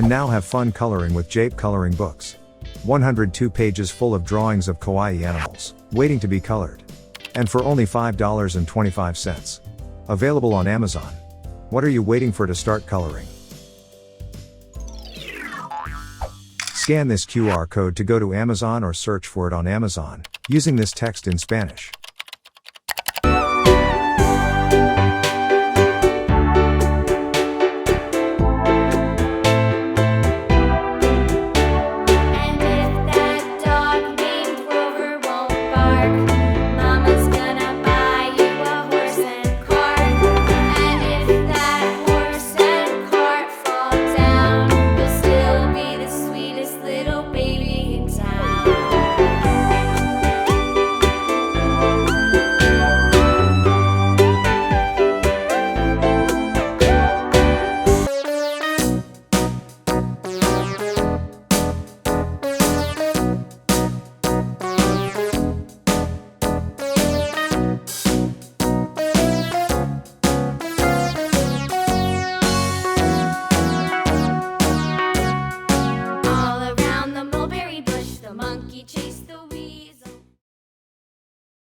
can now have fun coloring with Jape coloring books. 102 pages full of drawings of kawaii animals, waiting to be colored. And for only $5.25. Available on Amazon. What are you waiting for to start coloring? Scan this QR code to go to Amazon or search for it on Amazon, using this text in Spanish. And if that dog named Rover won't bark,